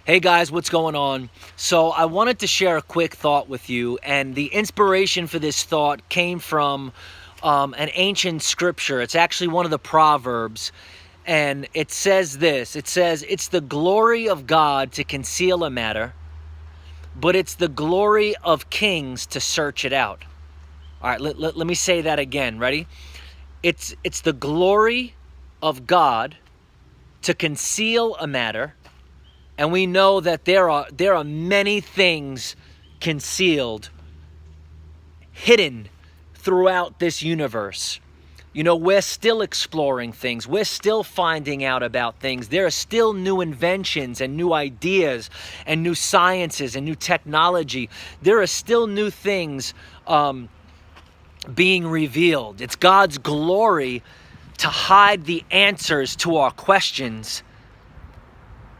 Hey guys, what's going on? So I wanted to share a quick thought with you, and the inspiration for this thought came from an ancient scripture. It's actually one of the Proverbs, and it says this. It says, "It's the glory of God to conceal a matter, but it's the glory of kings to search it out." All right, let me say that again. Ready? It's the glory of God to conceal a matter. And we know that there are many things concealed, hidden throughout this universe. You know, we're still exploring things. We're still finding out about things. There are still new inventions and new ideas and new sciences and new technology. There are still new things being revealed. It's God's glory to hide the answers to our questions,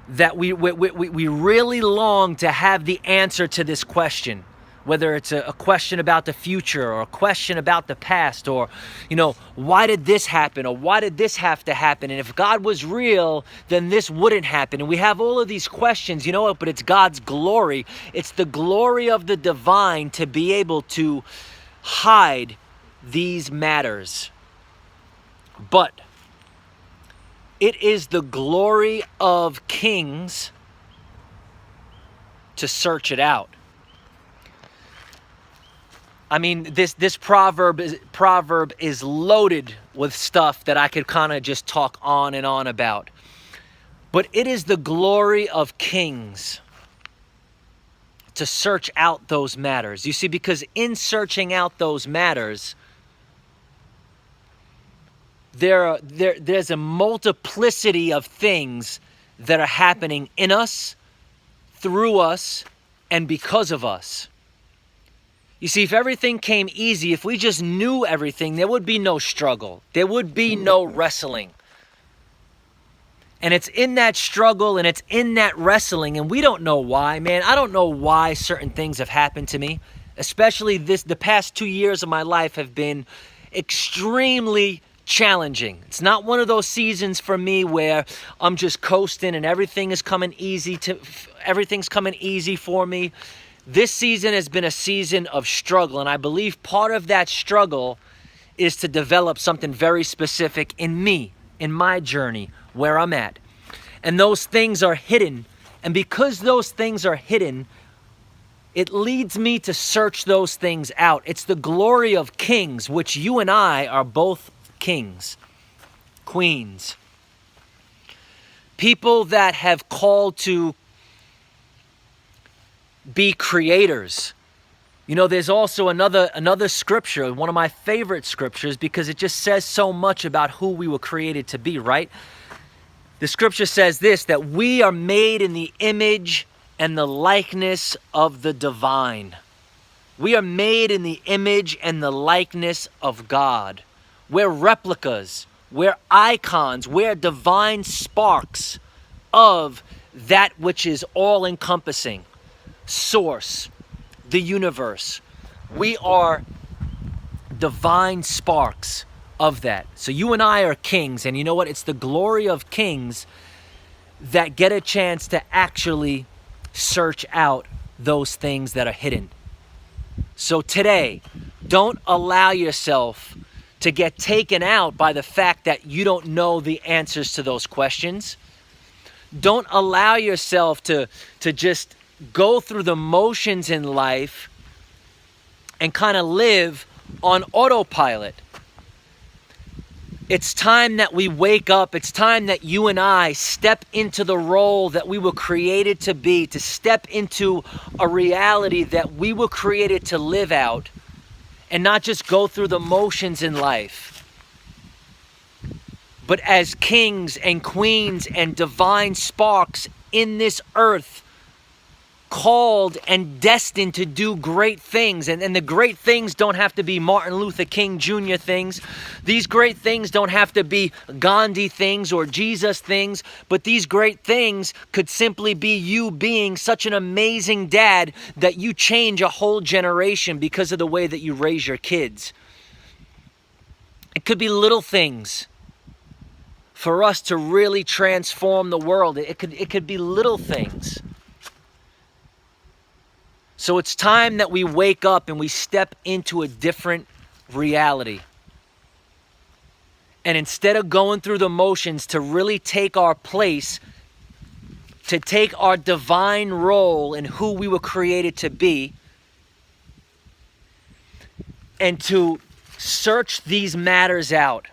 that we really long to have the answer to this question, whether it's a question about the future or a question about the past, or, you know, why did this happen, or why did this have to happen, and if God was real, then this wouldn't happen. And we have all of these questions, you know what, but it's God's glory. It's the glory of the divine to be able to hide these matters. But it is the glory of kings to search it out. I mean, this proverb is loaded with stuff that I could kind of just talk on and on about. But it is the glory of kings to search out those matters. You see, because in searching out those matters, there's a multiplicity of things that are happening in us, through us, and because of us. You see, if everything came easy, if we just knew everything, there would be no struggle. There would be no wrestling. And it's in that struggle and it's in that wrestling, and we don't know why, man. I don't know why certain things have happened to me. Especially the past 2 years of my life have been extremely challenging. It's not one of those seasons for me where I'm just coasting and everything's coming easy for me. This season has been a season of struggle, and I believe part of that struggle is to develop something very specific in me, in my journey, where I'm at. And those things are hidden, and because those things are hidden, it leads me to search those things out. It's the glory of kings, which you and I are both kings, queens, people that have called to be creators. You know, there's also another scripture, one of my favorite scriptures, because it just says so much about who we were created to be, right? The scripture says this, that we are made in the image and the likeness of the divine. We are made in the image and the likeness of God. We're replicas, we're icons, we're divine sparks of that which is all-encompassing, source, the universe. We are divine sparks of that. So you and I are kings, and you know what? It's the glory of kings that get a chance to actually search out those things that are hidden. So today, don't allow yourself to get taken out by the fact that you don't know the answers to those questions. Don't allow yourself to just go through the motions in life and kind of live on autopilot. It's time that we wake up. It's time that you and I step into the role that we were created to be, to step into a reality that we were created to live out, and not just go through the motions in life. But as kings and queens and divine sparks in this earth, called and destined to do great things. And the great things don't have to be Martin Luther King Jr. things. These great things don't have to be Gandhi things or Jesus things. But these great things could simply be you being such an amazing dad that you change a whole generation because of the way that you raise your kids. It could be little things for us to really transform the world. It could be little things. So it's time that we wake up and we step into a different reality. And instead of going through the motions, to really take our place, to take our divine role in who we were created to be, and to search these matters out.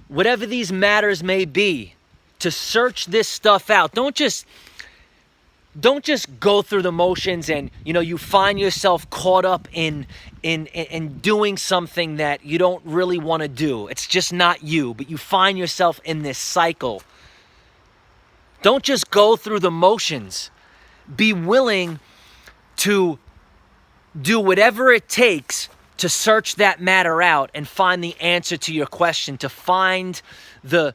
Whatever these matters may be, to search this stuff out. Don't just go through the motions and, you find yourself caught up in doing something that you don't really want to do. It's just not you, but you find yourself in this cycle. Don't just go through the motions. Be willing to do whatever it takes to search that matter out and find the answer to your question, to find the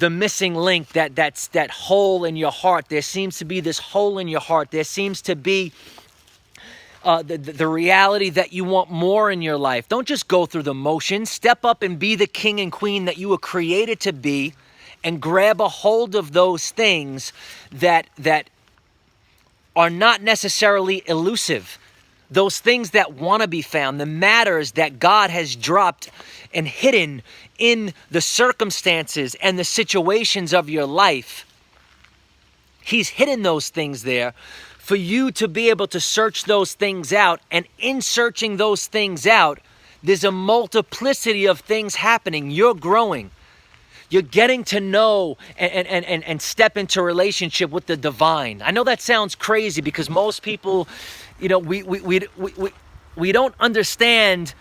missing link, that's that hole in your heart. There seems to be this hole in your heart. There seems to be the reality that you want more in your life. Don't just go through the motions. Step up and be the king and queen that you were created to be, and grab a hold of those things that are not necessarily elusive. Those things that want to be found, the matters that God has dropped and hidden in the circumstances and the situations of your life. He's hidden those things there for you to be able to search those things out. And in searching those things out, there's a multiplicity of things happening. You're growing. You're getting to know and step into a relationship with the divine. I know that sounds crazy because most people, we don't understand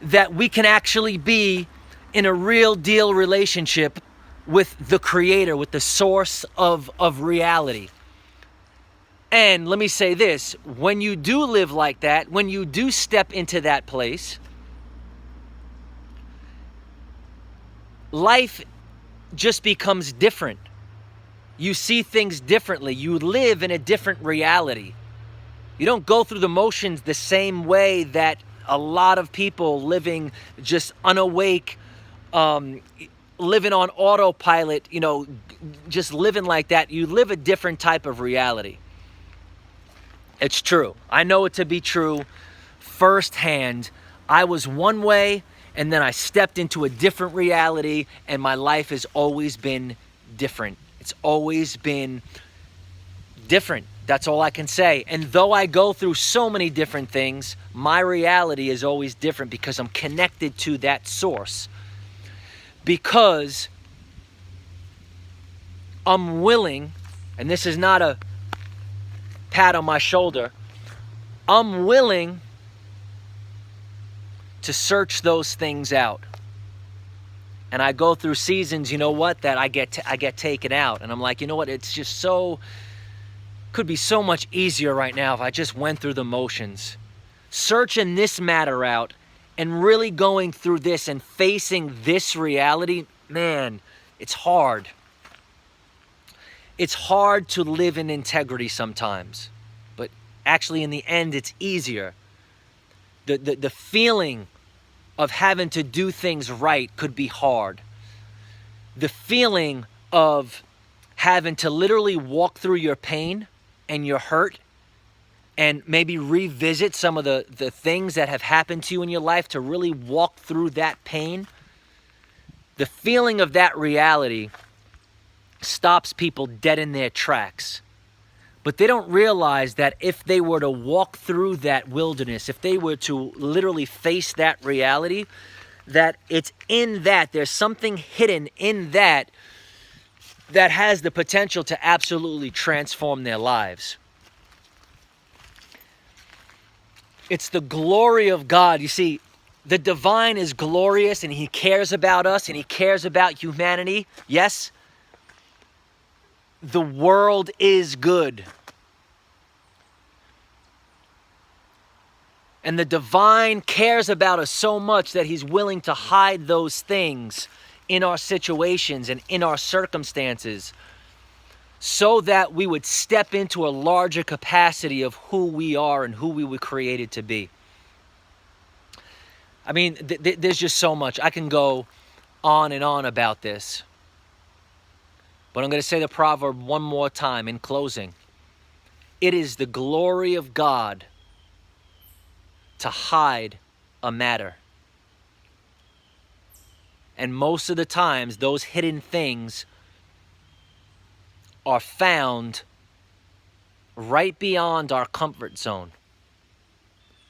that we can actually be in a real deal relationship with the creator, with the source of reality. And let me say this, when you do live like that, when you do step into that place, life just becomes different. You see things differently. You live in a different reality. You don't go through the motions the same way that a lot of people living just unawake, living on autopilot, just living like that. You live a different type of reality. It's true. I know it to be true firsthand. I was one way, and then I stepped into a different reality, and my life has always been different. It's always been different. That's all I can say. And though I go through so many different things, my reality is always different because I'm connected to that source. Because I'm willing, and this is not a pat on my shoulder, I'm willing to search those things out. And I go through seasons, that I get taken out, and I'm like, it's just could be so much easier right now if I just went through the motions. Searching this matter out and really going through this and facing this reality, man, it's hard. It's hard to live in integrity sometimes, but actually in the end, it's easier. The feeling of having to do things right could be hard. The feeling of having to literally walk through your pain and your hurt and maybe revisit some of the things that have happened to you in your life, to really walk through that pain. The feeling of that reality stops people dead in their tracks. But they don't realize that if they were to walk through that wilderness, if they were to literally face that reality, that it's in that, there's something hidden in that has the potential to absolutely transform their lives. It's the glory of God. You see, the divine is glorious, and he cares about us, and he cares about humanity. Yes, the world is good. And the divine cares about us so much that he's willing to hide those things in our situations and in our circumstances so that we would step into a larger capacity of who we are and who we were created to be. I mean, there's just so much. I can go on and on about this. But I'm going to say the proverb one more time in closing. It is the glory of God to hide a matter. And most of the times, those hidden things are found right beyond our comfort zone.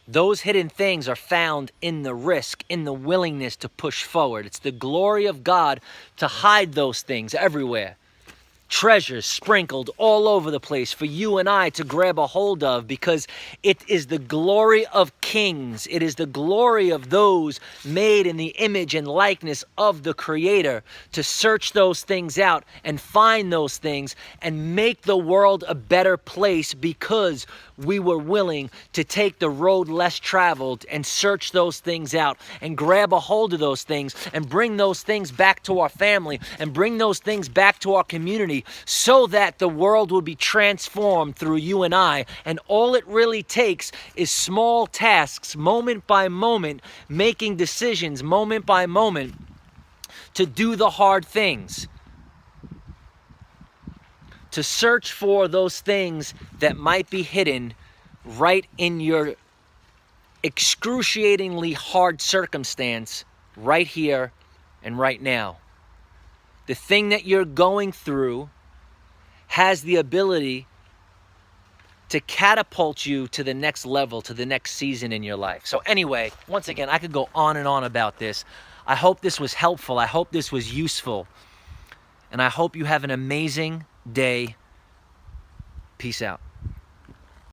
Those hidden things are found in the risk, in the willingness to push forward. It's the glory of God to hide those things everywhere. Treasures sprinkled all over the place for you and I to grab a hold of, because it is the glory of kings. It is the glory of those made in the image and likeness of the Creator to search those things out and find those things and make the world a better place, because we were willing to take the road less traveled and search those things out and grab a hold of those things and bring those things back to our family and bring those things back to our community, so that the world will be transformed through you and I. And all it really takes is small tasks, moment by moment, making decisions moment by moment to do the hard things, to search for those things that might be hidden right in your excruciatingly hard circumstance right here and right now. The thing that you're going through has the ability to catapult you to the next level, to the next season in your life. So anyway, once again, I could go on and on about this. I hope this was helpful. I hope this was useful. And I hope you have an amazing day. Peace out.